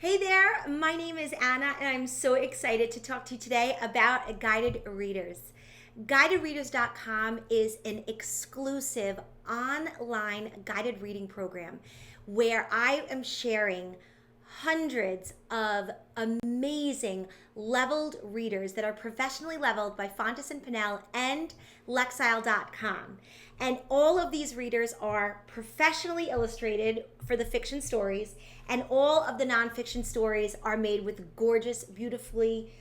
Hey there, my name is Anna, and I'm so excited to talk to you today about guided readers. GuidedReaders.com is an exclusive online guided reading program where I am sharing hundreds of amazing leveled readers that are professionally leveled by Fontes and Pinnell and Lexile.com. And all of these readers are professionally illustrated for the fiction stories, and all of the nonfiction stories are made with gorgeous, beautifully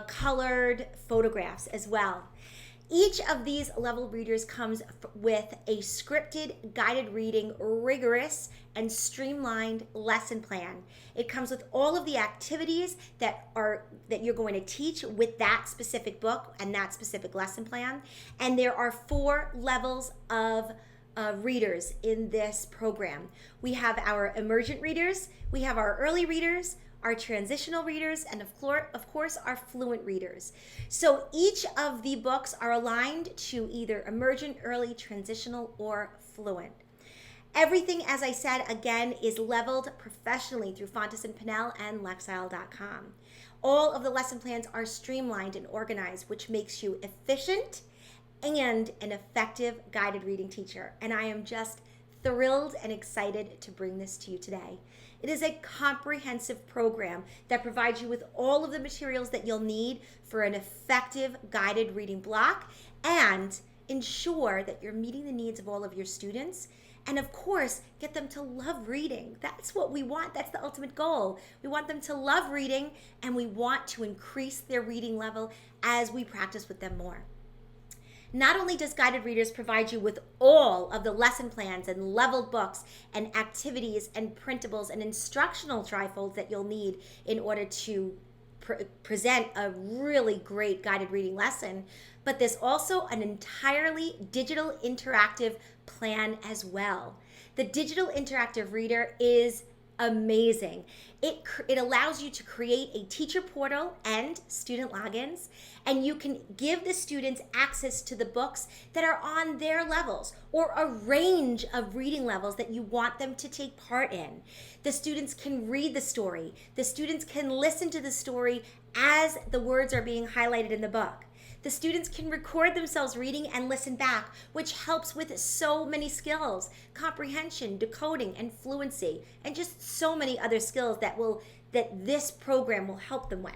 colored photographs as well. Each of these level readers comes with a scripted guided reading, rigorous and streamlined lesson plan. It comes with all of the activities that you're going to teach with that specific book and that specific lesson plan. And there are 4 levels of readers in this program. We have our emergent readers, we have our early readers, our transitional readers, and of course our fluent readers. So each of the books are aligned to either emergent, early, transitional, or fluent. Everything, as I said, again, is leveled professionally through Fontes and Pinnell and Lexile.com. All of the lesson plans are streamlined and organized, which makes you efficient and an effective guided reading teacher. And I am just thrilled and excited to bring this to you today. It is a comprehensive program that provides you with all of the materials that you'll need for an effective guided reading block and ensure that you're meeting the needs of all of your students. And of course, get them to love reading. That's what we want. That's the ultimate goal. We want them to love reading, and we want to increase their reading level as we practice with them more. Not only does Guided Readers provide you with all of the lesson plans and leveled books and activities and printables and instructional trifolds that you'll need in order to present a really great guided reading lesson, but there's also an entirely digital interactive plan as well. The digital interactive reader is amazing. It allows you to create a teacher portal and student logins, and you can give the students access to the books that are on their levels or a range of reading levels that you want them to take part in. The students can read the story. The students can listen to the story as the words are being highlighted in the book. The students can record themselves reading and listen back, which helps with so many skills: comprehension, decoding, and fluency, and just so many other skills that this program will help them with.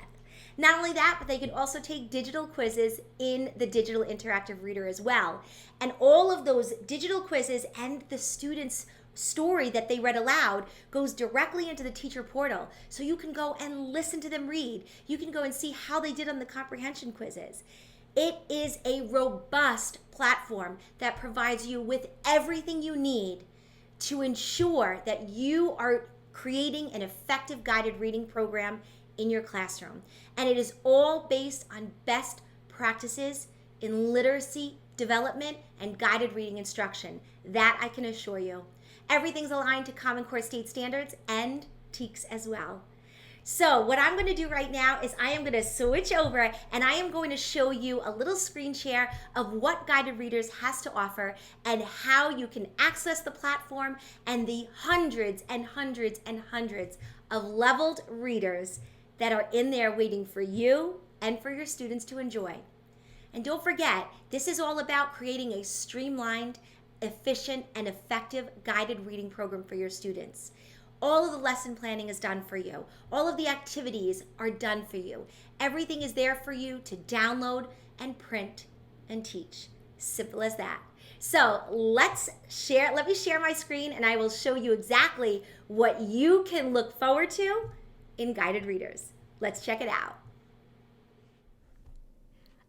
Not only that, but they can also take digital quizzes in the digital interactive reader as well. And all of those digital quizzes and the students' story that they read aloud goes directly into the teacher portal. So you can go and listen to them read. You can go and see how they did on the comprehension quizzes. It is a robust platform that provides you with everything you need to ensure that you are creating an effective guided reading program in your classroom. And it is all based on best practices in literacy development and guided reading instruction. That I can assure you. Everything's aligned to Common Core State Standards and TEKS as well. So what I'm going to do right now is I am going to switch over and I am going to show you a little screen share of what Guided Readers has to offer and how you can access the platform and the hundreds and hundreds and hundreds of leveled readers that are in there waiting for you and for your students to enjoy. And don't forget, this is all about creating a streamlined, efficient, and effective guided reading program for your students. All of the lesson planning is done for you. All of the activities are done for you. Everything is there for you to download and print and teach. Simple as that. So let me share my screen and I will show you exactly what you can look forward to in Guided Readers. Let's check it out.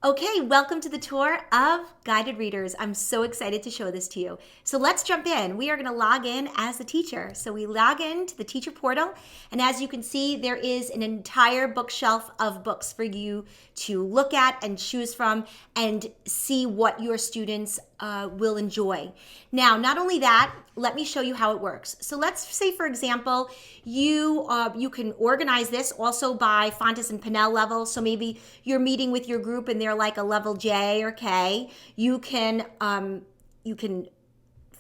Okay, welcome to the tour of Guided Readers. I'm so excited to show this to you. So let's jump in. We are going to log in as the teacher. So we log in to the teacher portal, and as you can see, there is an entire bookshelf of books for you to look at and choose from and see what your students will enjoy. Now, not only that, let me show you how it works. So let's say, for example, you can organize this also by Fontes and Pinnell level. So maybe you're meeting with your group and they're like a level J or K. You can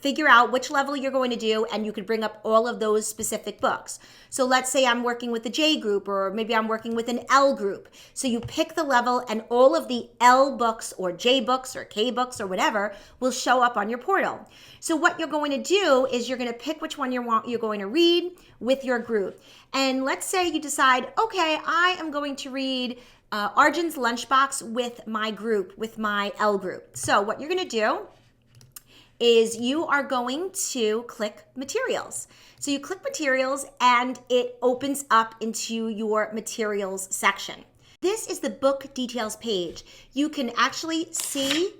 figure out which level you're going to do, and you could bring up all of those specific books. So let's say I'm working with the J group, or maybe I'm working with an L group. So you pick the level, and all of the L books or J books or K books or whatever will show up on your portal. So what you're going to do is you're going to pick which one you're going to read with your group. And let's say you decide, okay, I am going to read Arjun's Lunchbox with my group, with my L group. So what you're going to do is you are going to click materials. So you click materials and it opens up into your materials section. This is the book details page. You can actually see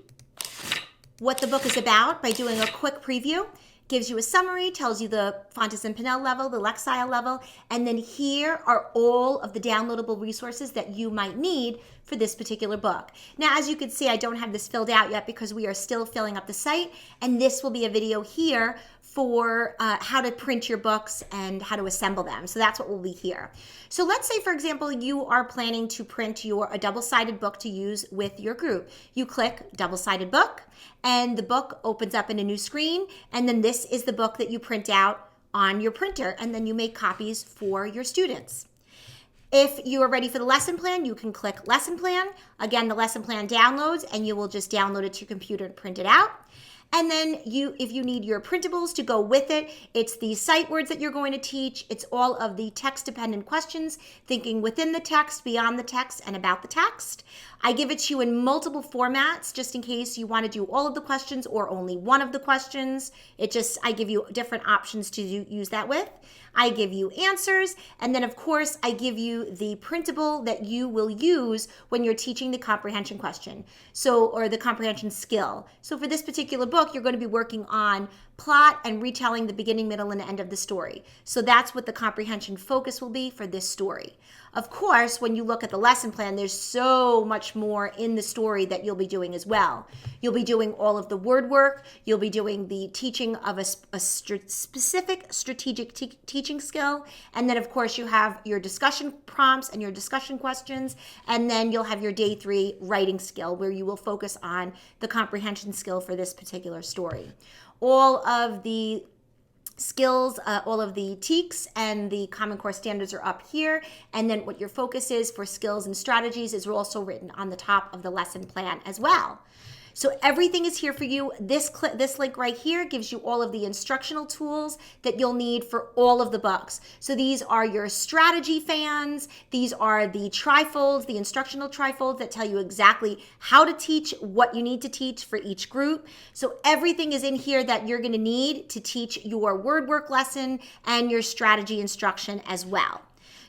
what the book is about by doing a quick preview. Gives you a summary, tells you the Fontes and Pinnell level, the Lexile level, and then here are all of the downloadable resources that you might need for this particular book. Now, as you can see, I don't have this filled out yet because we are still filling up the site, and this will be a video here for how to print your books and how to assemble them. So that's what will be here. So let's say, for example, you are planning to print a double-sided book to use with your group. You click double-sided book, and the book opens up in a new screen, and then this is the book that you print out on your printer, and then you make copies for your students. If you are ready for the lesson plan, you can click lesson plan. Again, the lesson plan downloads, and you will just download it to your computer and print it out. And then if you need your printables to go with it, it's the sight words that you're going to teach. It's all of the text-dependent questions, thinking within the text, beyond the text, and about the text. I give it to you in multiple formats, just in case you want to do all of the questions or only one of the questions. I give you different options to use that with. I give you answers, and then of course I give you the printable that you will use when you're teaching the comprehension question, or the comprehension skill. So for this particular book, you're going to be working on plot and retelling the beginning, middle, and end of the story. So that's what the comprehension focus will be for this story. Of course, when you look at the lesson plan, there's so much more in the story that you'll be doing as well. You'll be doing all of the word work. You'll be doing the teaching of a specific strategic teaching skill. And then, of course, you have your discussion prompts and your discussion questions. And then you'll have your day 3 writing skill, where you will focus on the comprehension skill for this particular story. All of the skills, all of the TEKS and the Common Core standards are up here. And then what your focus is for skills and strategies is also written on the top of the lesson plan as well. So everything is here for you. This link right here gives you all of the instructional tools that you'll need for all of the books. So these are your strategy fans. These are the trifolds, the instructional trifolds that tell you exactly how to teach, what you need to teach for each group. So everything is in here that you're going to need to teach your word work lesson and your strategy instruction as well.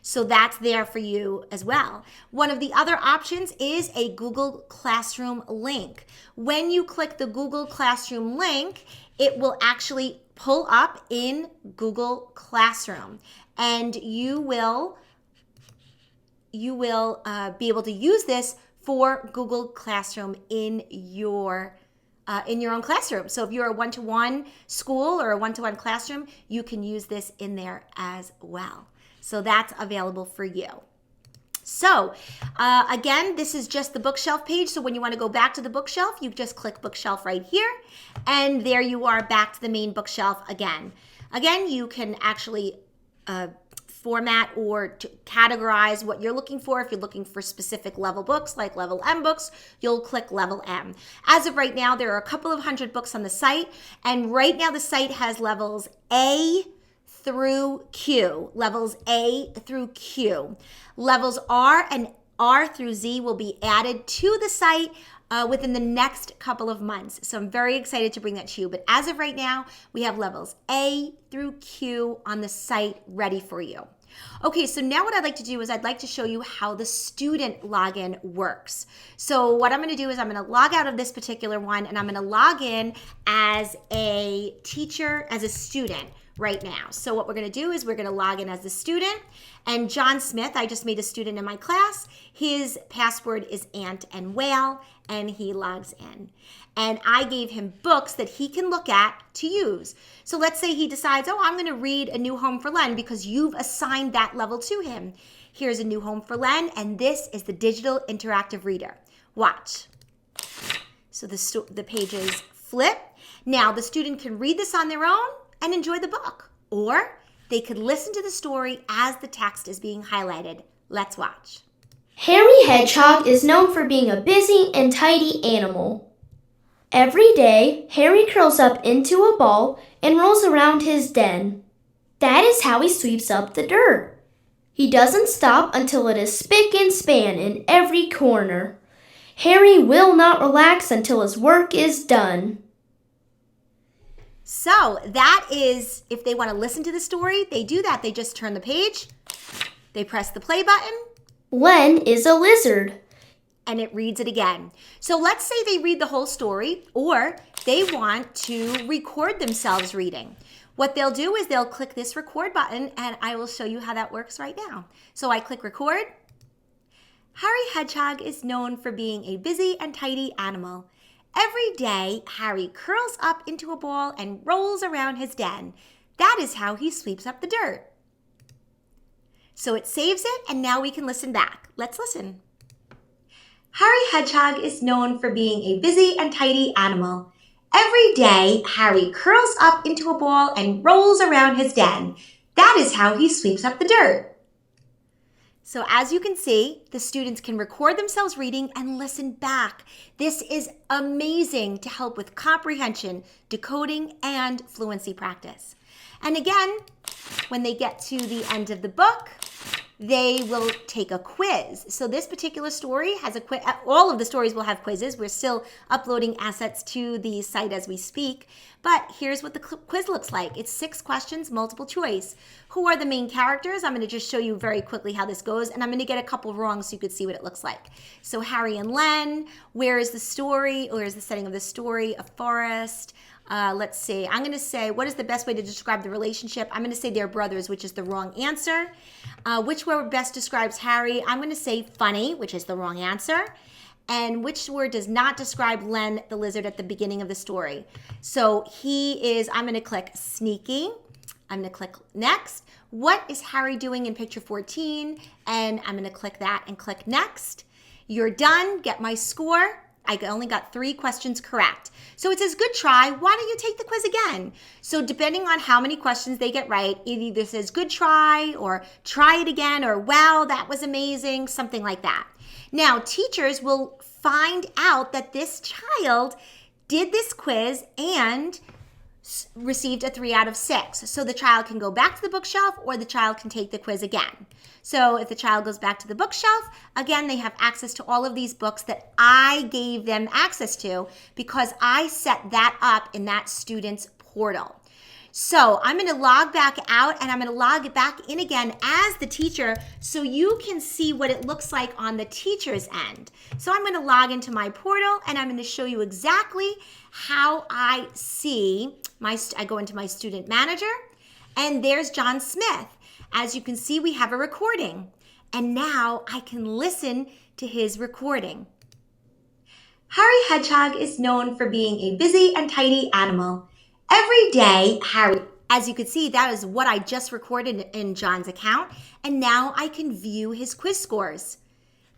So that's there for you as well. One of the other options is a Google Classroom link. When you click the Google Classroom link, it will actually pull up in Google Classroom, and you will be able to use this for Google Classroom in your own classroom. So if you're a one-to-one school or a one-to-one classroom, you can use this in there as well. So that's available for you. So again, this is just the bookshelf page. So when you want to go back to the bookshelf, you just click bookshelf right here. And there you are back to the main bookshelf again. Again, you can actually format or categorize what you're looking for. If you're looking for specific level books, like level M books, you'll click level M. As of right now, there are a couple of hundred books on the site. And right now the site has levels A through Q, levels A through Q. Levels R and R through Z will be added to the site within the next couple of months. So I'm very excited to bring that to you. But as of right now, we have levels A through Q on the site ready for you. Okay, so now what I'd like to do is I'd like to show you how the student login works. So what I'm going to do is I'm going to log out of this particular one, and I'm going to log in as a teacher, as a student right now. So what we're going to do is we're going to log in as a student, and John Smith, I just made a student in my class. His password is Ant and Whale, and he logs in. And I gave him books that he can look at to use. So let's say he decides, oh, I'm going to read A New Home for Len, because you've assigned that level to him. Here's A New Home for Len, and this is the digital interactive reader. Watch. So the pages flip. Now, the student can read this on their own and enjoy the book, or they could listen to the story as the text is being highlighted. Let's watch. Harry Hedgehog is known for being a busy and tidy animal. Every day, Harry curls up into a ball and rolls around his den. That is how he sweeps up the dirt. He doesn't stop until it is spick and span in every corner. Harry will not relax until his work is done. So that is, if they want to listen to the story, they do that. They just turn the page, they press the play button. Len is a lizard. And it reads it again. So let's say they read the whole story, or they want to record themselves reading. What they'll do is they'll click this record button, and I will show you how that works right now. So I click record. Harry Hedgehog is known for being a busy and tidy animal. Every day, Harry curls up into a ball and rolls around his den. That is how he sweeps up the dirt. So it saves it, and now we can listen back. Let's listen. Harry Hedgehog is known for being a busy and tidy animal. Every day, Harry curls up into a ball and rolls around his den. That is how he sweeps up the dirt. So as you can see, the students can record themselves reading and listen back. This is amazing to help with comprehension, decoding, and fluency practice. And again, when they get to the end of the book, they will take a quiz. So this particular story has a quiz. All of the stories will have quizzes. We're still uploading assets to the site as we speak. But here's what the quiz looks like. It's 6 questions, multiple choice. Who are the main characters? I'm going to just show you very quickly how this goes. And I'm going to get a couple wrong so you could see what it looks like. So Harry and Len, where is the story? Where is the setting of the story? A forest. Let's see. I'm going to say, what is the best way to describe the relationship? I'm going to say they're brothers, which is the wrong answer. Which word best describes Harry? I'm going to say funny, which is the wrong answer. And which word does not describe Len, the lizard, at the beginning of the story? So I'm going to click sneaky. I'm going to click next. What is Harry doing in picture 14? And I'm going to click that and click next. You're done. Get my score. I only got 3 questions correct. So it says, good try. Why don't you take the quiz again? So depending on how many questions they get right, it either says good try or try it again or wow, that was amazing, something like that. Now, teachers will find out that this child did this quiz and received a 3 out of 6. So the child can go back to the bookshelf or the child can take the quiz again. So if the child goes back to the bookshelf, again, they have access to all of these books that I gave them access to because I set that up in that student's portal. So I'm going to log back out and I'm going to log it back in again as the teacher so you can see what it looks like on the teacher's end. So I'm going to log into my portal and I'm going to show you exactly how I see I go into my student manager and there's John Smith. As you can see, we have a recording and now I can listen to his recording. Harry Hedgehog is known for being a busy and tidy animal. Every day, Harry, as you can see, that is what I just recorded in John's account. And now I can view his quiz scores.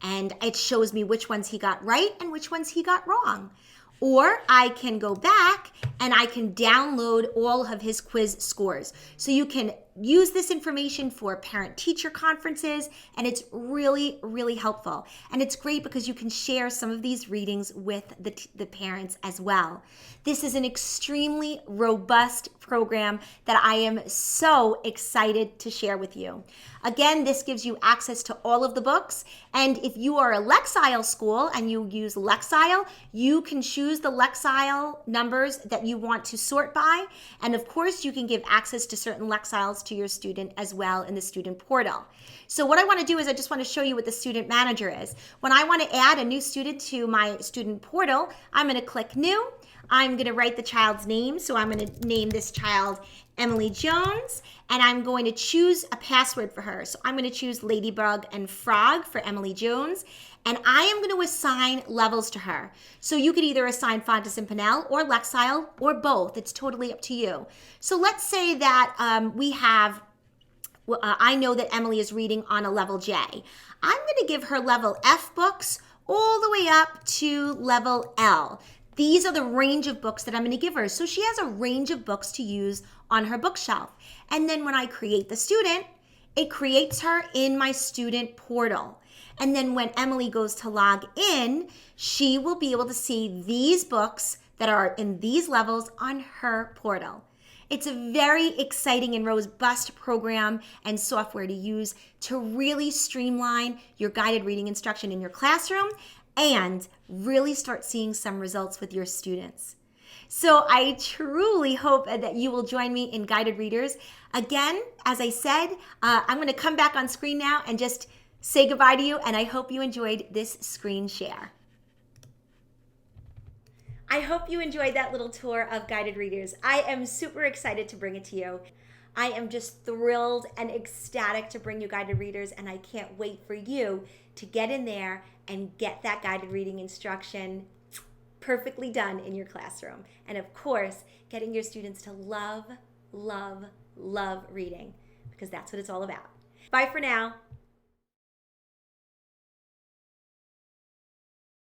And it shows me which ones he got right and which ones he got wrong. Or I can go back and I can download all of his quiz scores. So you can use this information for parent-teacher conferences, and it's really, really helpful. And it's great because you can share some of these readings with the parents as well. This is an extremely robust program that I am so excited to share with you. Again, this gives you access to all of the books, and if you are a Lexile school and you use Lexile, you can choose the Lexile numbers that you want to sort by, and of course, you can give access to certain Lexiles to your student as well in the student portal. So what I want to do is I just want to show you what the student manager is. When I want to add a new student to my student portal, I'm going to click new. I'm going to write the child's name. So I'm going to name this child Emily Jones, and I'm going to choose a password for her. So I'm going to choose Ladybug and Frog for Emily Jones, and I am going to assign levels to her. So you could either assign Fontes and Pinnell or Lexile or both. It's totally up to you. So let's say that I know that Emily is reading on a level J. I'm going to give her level F books all the way up to level L. these are the range of books that I'm going to give her. So she has a range of books to use on her bookshelf. And then when I create the student, it creates her in my student portal. And then when Emily goes to log in, she will be able to see these books that are in these levels on her portal. It's a very exciting and robust program and software to use to really streamline your guided reading instruction in your classroom and really start seeing some results with your students. So I truly hope that you will join me in Guided Readers. Again, as I said, I'm going to come back on screen now and just say goodbye to you, and I hope you enjoyed this screen share. I hope you enjoyed that little tour of Guided Readers. I am super excited to bring it to you. I am just thrilled and ecstatic to bring you Guided Readers, and I can't wait for you to get in there and get that guided reading instruction perfectly done in your classroom. And of course, getting your students to love, love, love reading, because that's what it's all about. Bye for now.